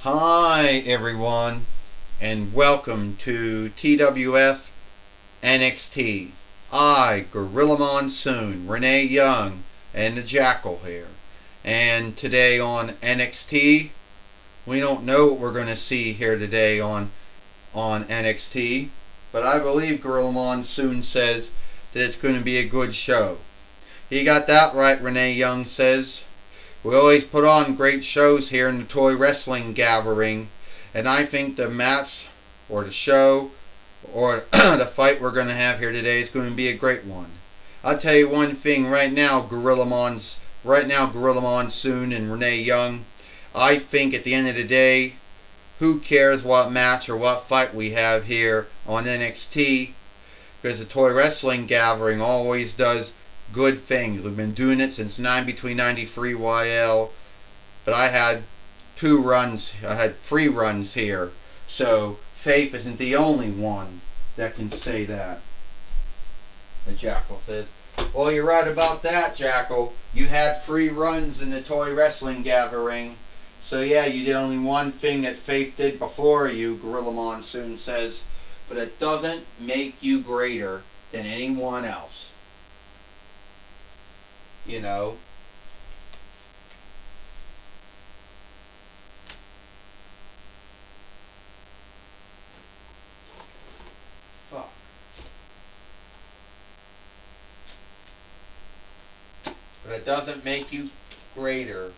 Hi everyone, and welcome to TWF NXT. Gorilla Monsoon, Renee Young, and the Jackal here. And today on NXT, we don't know what we're going to see here today on NXT, but I believe Gorilla Monsoon says that it's going to be a good show. He got that right, Renee Young says. We always put on great shows here in the Toy Wrestling Gathering, and I think the match or the show or the fight we're going to have here today is going to be a great one. I'll tell you one thing right now, Gorilla Monsoon and Renee Young. I think at the end of the day, who cares what match or what fight we have here on NXT? Because the Toy Wrestling Gathering always does good things. We've been doing it since between 93 YL, but I had 3 runs here, so Faith isn't the only one that can say that. The Jackal says, well, you're right about that, Jackal. You had 3 runs in the Toy Wrestling Gathering, so yeah, you did only one thing that Faith did before you, Gorilla Monsoon says, but it doesn't make you greater than anyone else. You know. Fuck. But it doesn't make you greater,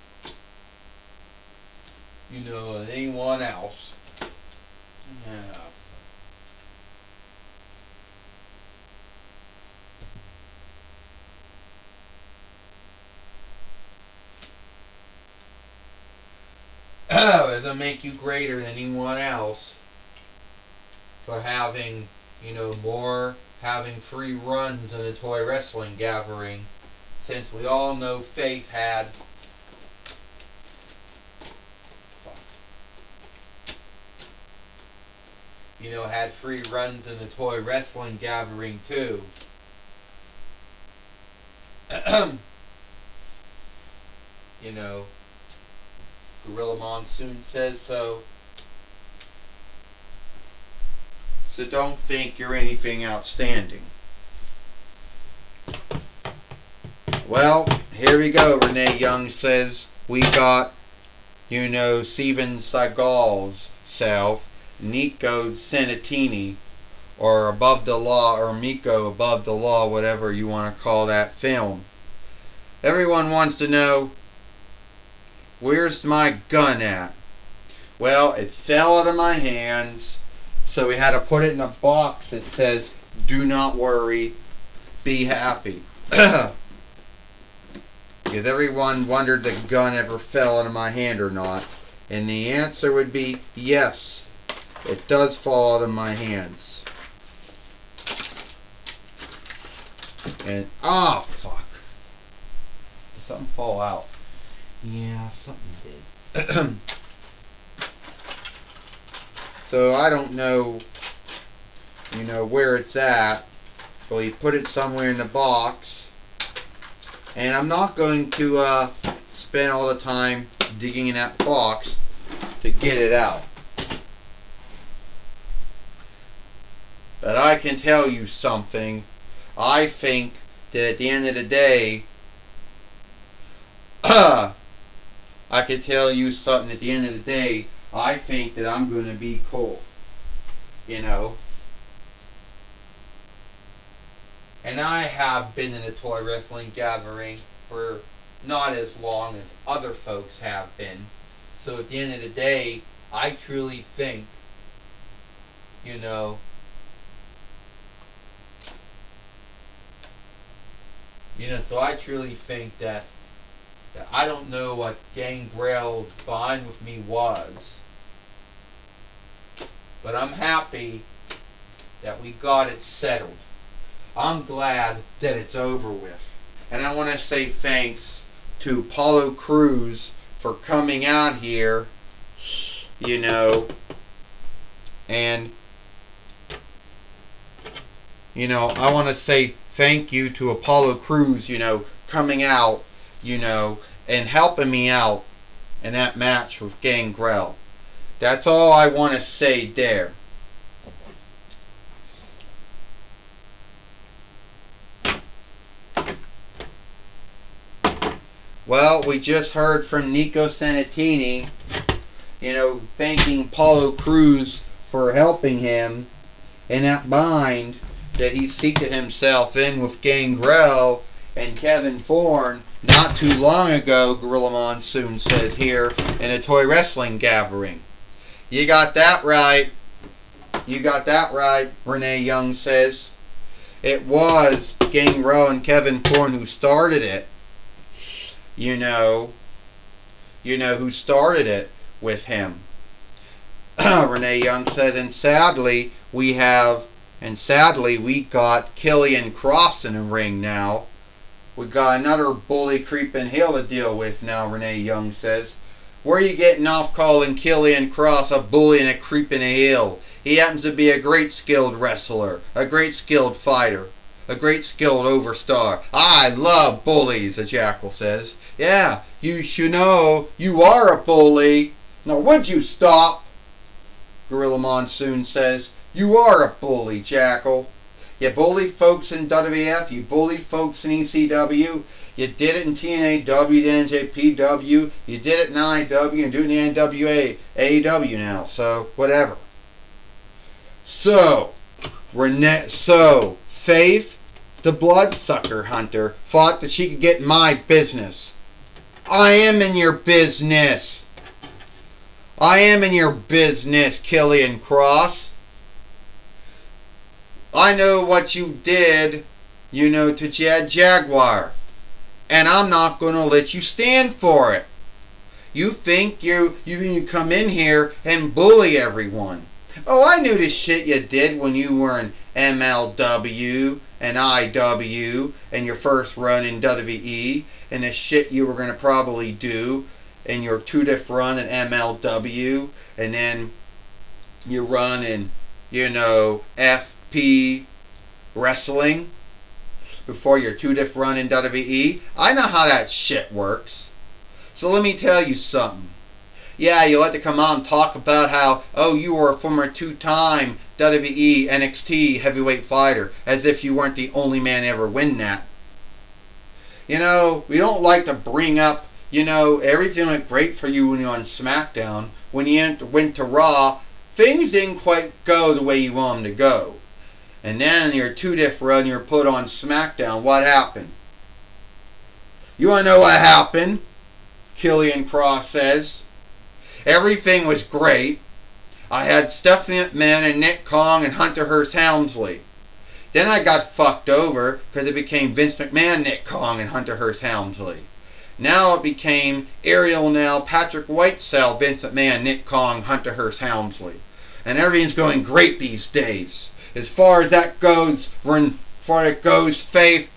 than anyone else. Yeah. It doesn't make you greater than anyone else for having, having 3 runs in a Toy Wrestling Gathering, since we all know Faith had had 3 runs in the Toy Wrestling Gathering too. Gorilla Monsoon says so. So don't think you're anything outstanding. Well, here we go, Renee Young says. We got, Steven Seagal's self, Nico Santini, or Above the Law, or Miko Above the Law, whatever you want to call that film. Everyone wants to know, where's my gun at? Well, it fell out of my hands, so we had to put it in a box that says, do not worry, be happy. Because everyone wondered if the gun ever fell out of my hand or not. And the answer would be yes, it does fall out of my hands. And, fuck. Did something fall out? Yeah, something did. So I don't know, where it's at. But we put it somewhere in the box. And I'm not going to spend all the time digging in that box to get it out. But I can tell you something. I think that at the end of the day, I can tell you something at the end of the day. I think that I'm going to be cool. And I have been in a Toy Wrestling Gathering for not as long as other folks have been. So at the end of the day, I truly think, so I truly think that I don't know what Gangrel's bind with me was, but I'm happy that we got it settled. I'm glad that it's over with. And I want to say thanks to Apollo Crews for coming out here, and, I want to say thank you to Apollo Crews, coming out, and helping me out in that match with Gangrel. That's all I want to say there. Well, we just heard from Nico Santini, thanking Paulo Cruz for helping him in that bind that he seated himself in with Gangrel and Kevin Thorne not too long ago, Gorilla Monsoon says here, in a toy wrestling gathering. You got that right. You got that right, Renee Young says. It was Gangrel and Kevin Thorne who started it. You know who started it with him. Renee Young says, and sadly we got Killian Cross in the ring now. We got another bully creeping heel to deal with now, Renee Young says. Where are you getting off calling Killian Cross a bully and a creep in a heel? He happens to be a great skilled wrestler, a great skilled fighter, a great skilled overstar. I love bullies, the Jackal says. Yeah, you should know you are a bully. Now would you stop? Gorilla Monsoon says. You are a bully, Jackal. You bullied folks in WWF, you bullied folks in ECW, you did it in TNAW, you did it in NJPW, you did it in IW, and doing it in the NWA, AEW now, so whatever. So, Faith, the bloodsucker hunter, thought that she could get in my business. I am in your business. I am in your business, Killian Cross. I know what you did, to Chad Jaguar. And I'm not going to let you stand for it. You think you can come in here and bully everyone. Oh, I knew the shit you did when you were in MLW and IW and your first run in WWE, and the shit you were going to probably do in your two-diff run in MLW, and then you run in, FP wrestling before your two-diff run in WWE. I know how that shit works. So let me tell you something. Yeah, you like to come on and talk about how, you were a former two-time WWE NXT heavyweight fighter, as if you weren't the only man to ever win that. We don't like to bring up, everything went great for you when you were on SmackDown. When you went to Raw, things didn't quite go the way you want them to go. And then your two-diff run, you're put on SmackDown. What happened? You want to know what happened? Killian Cross says. Everything was great. I had Stephanie McMahon and Nick Kong and Hunter Hearst Helmsley. Then I got fucked over because it became Vince McMahon, Nick Kong, and Hunter Hearst Helmsley. Now it became Ariel Nell, Patrick Whitesell, Vince McMahon, Nick Kong, Hunter Hearst Helmsley. And everything's going great these days. As far as that goes, Faith,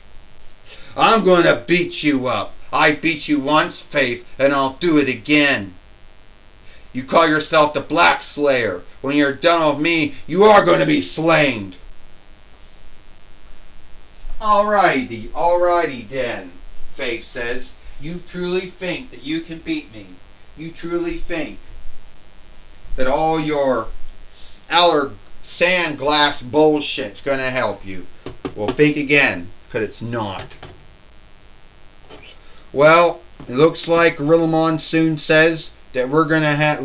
I'm going to beat you up. I beat you once, Faith, and I'll do it again. You call yourself the Black Slayer. When you're done with me, you are going to be slain. Alrighty then, Faith says. You truly think that you can beat me. You truly think that all your outer sand glass bullshit's going to help you. Well, think again, because it's not. Well, it looks like Gorilla Monsoon says that we're going to have, that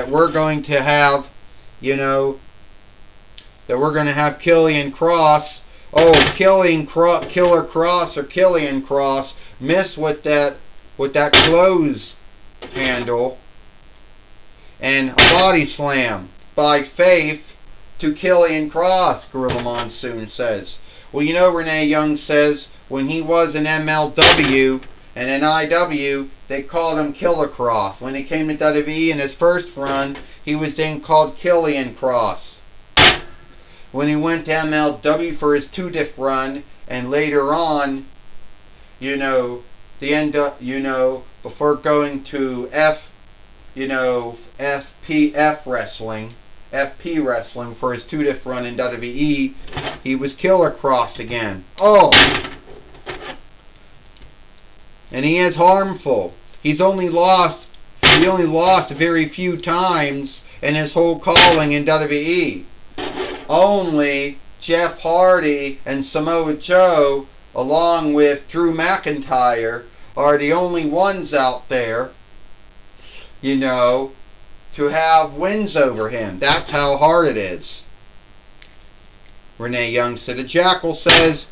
we're going to have Killian Cross. Oh, Killer Cross or Killian Cross missed with that clothes handle. And a body slam by Faith to Killian Cross, Gorilla Monsoon says. Well, Renee Young says when he was in MLW and in IW, they called him Killer Cross. When he came to WWE in his first run, he was then called Killian Cross. When he went to MLW for his two-diff run, and later on, before going to FP wrestling for his two-diff run in WWE, he was Killer Cross again. Oh! And he is harmful. He's only lost He only lost very few times in his whole calling in WWE. Only Jeff Hardy and Samoa Joe, along with Drew McIntyre, are the only ones out there, to have wins over him. That's how hard it is. Renee Young said, the Jackal says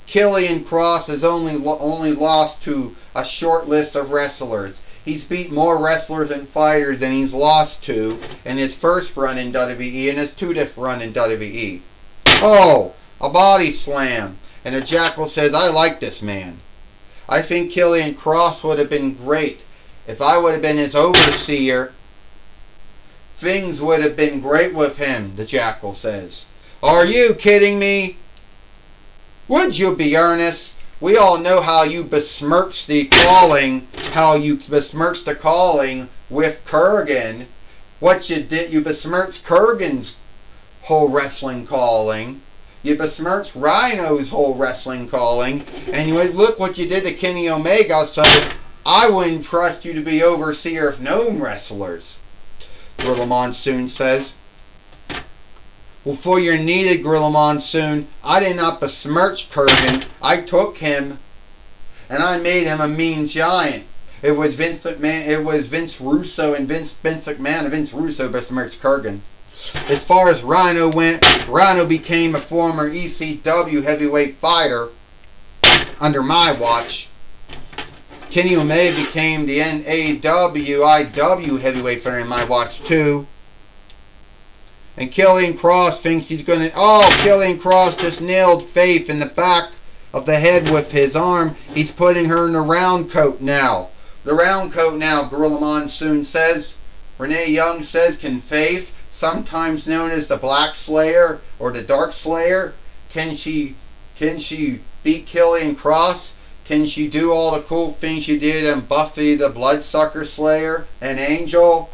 Killian Cross has only lost to a short list of wrestlers. He's beat more wrestlers and fighters than he's lost to in his first run in WWE and his 2nd run in WWE. Oh, a body slam. And the Jackal says, I like this man. I think Killian Cross would have been great. If I would have been his overseer, things would have been great with him, the Jackal says. Are you kidding me? Would you be earnest? We all know how you besmirched the calling, with Kurgan. What you did, you besmirched Kurgan's whole wrestling calling. You besmirched Rhino's whole wrestling calling. And you look what you did to Kenny Omega, so I wouldn't trust you to be overseer of known wrestlers. Gorilla Monsoon says. Well, for your needed, Gorilla Monsoon, I did not besmirch Kurgan. I took him and I made him a mean giant. It was Vince McMahon, it was Vince Russo and Vince McMahon and Vince Russo besmirched Kurgan. As far as Rhino went, Rhino became a former ECW heavyweight fighter under my watch. Kenny Omega became the NAWIW heavyweight fighter in my watch too. And Killian Cross thinks he's going to... Oh, Killian Cross just nailed Faith in the back of the head with his arm. He's putting her in the round coat now. The round coat now, Gorilla Monsoon says. Renee Young says, can Faith, sometimes known as the Black Slayer or the Dark Slayer, can she beat Killian Cross? Can she do all the cool things she did in Buffy the Bloodsucker Slayer and Angel?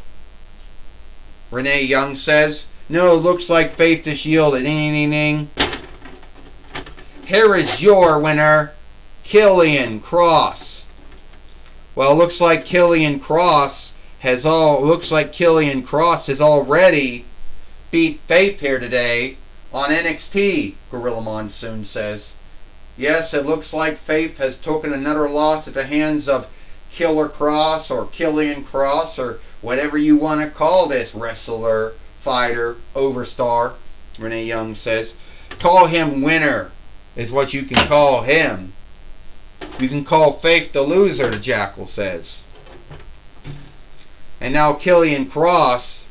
Renee Young says, no, it looks like Faith is shielded. Ding, ding, ding. Here is your winner, Killian Cross. Well, it looks like Killian Cross has already beat Faith here today on NXT, Gorilla Monsoon says. Yes, it looks like Faith has taken another loss at the hands of Killer Cross or Killian Cross or whatever you want to call this wrestler, fighter, overstar, Renee Young says. Call him winner is what you can call him. You can call Faith the loser, the Jackal says. And now Killian Cross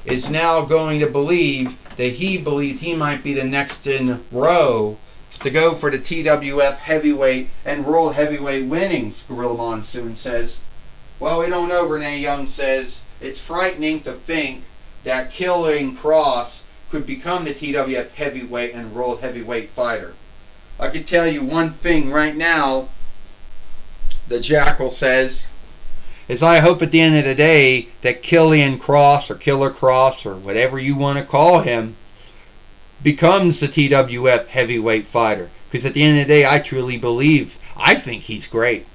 is now going to believe that he believes he might be the next in row to go for the TWF heavyweight and world heavyweight winnings, Gorilla Monsoon says. Well, we don't know, Renee Young says. It's frightening to think that Killian Cross could become the TWF heavyweight and world heavyweight fighter. I can tell you one thing right now, the Jackal says, is I hope at the end of the day that Killian Cross or Killer Cross or whatever you want to call him becomes the TWF heavyweight fighter. Because at the end of the day, I truly believe, I think he's great.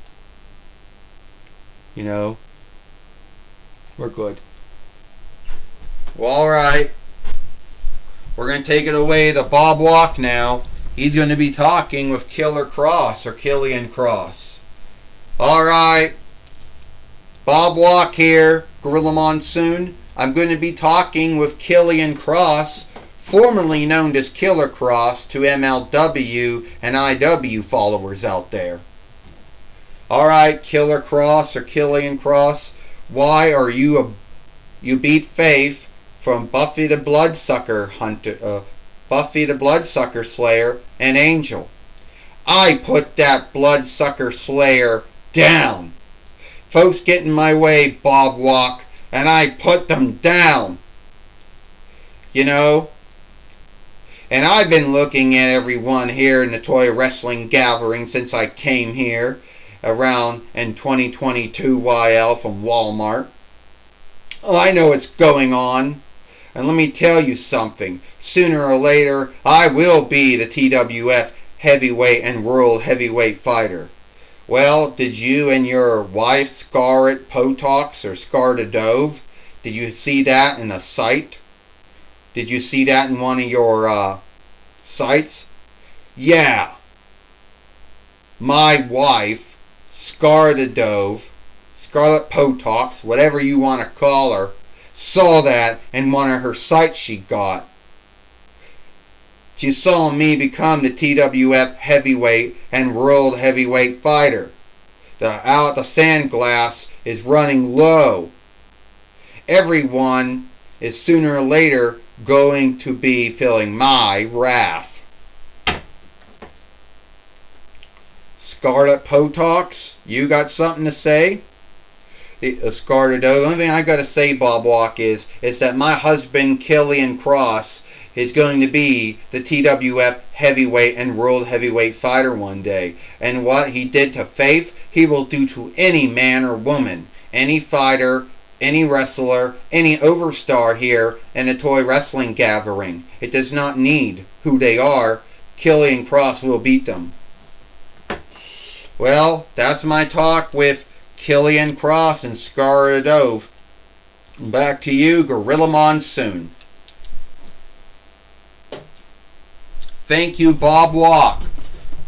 We're good. Well, alright. We're going to take it away to Bob Walk now. He's going to be talking with Killer Cross or Killian Cross. Alright. Bob Walk here, Gorilla Monsoon. I'm going to be talking with Killian Cross, formerly known as Killer Cross, to MLW and IW followers out there. Alright, Killer Cross or Killian Cross, why are you beat Faith from Buffy the Bloodsucker Slayer and Angel? I put that Bloodsucker Slayer down. Folks get in my way, Bob Walk, and I put them down. And I've been looking at everyone here in the Toy Wrestling Gathering since I came here around in 2022 YL from Walmart. Oh, I know what's going on. And let me tell you something. Sooner or later, I will be the TWF heavyweight and world heavyweight fighter. Well, did you and your wife Scarlett Potox or Scarlett Dove, did you see that in a site? Did you see that in one of your sites? Yeah. My wife, Scarlett Dove, Scarlett Potox, whatever you want to call her, saw that in one of her sites she got. She saw me become the TWF heavyweight and world heavyweight fighter. The sand glass is running low. Everyone is sooner or later going to be feeling my wrath. Scarlett Potox, you got something to say? Scarlett, the only thing I got to say, Bob Walk, is that my husband, Killian Cross, is going to be the TWF heavyweight and world heavyweight fighter one day. And what he did to Faith, he will do to any man or woman, any fighter, any wrestler, any overstar here in a toy wrestling gathering. It does not need who they are. Killian Cross will beat them. Well, that's my talk with Killian Cross and Scarlett Dove. Back to you, Gorilla Monsoon. Thank you, Bob Walk,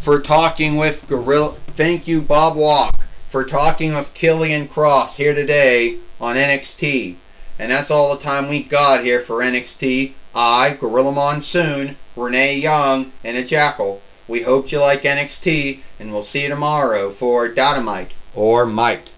for talking with Thank you, Bob Walk, for talking with Killian Cross here today on NXT. And that's all the time we got here for NXT. I, Gorilla Monsoon, Renee Young, and a Jackal. We hope you like NXT, and we'll see you tomorrow for Dynamite or Might.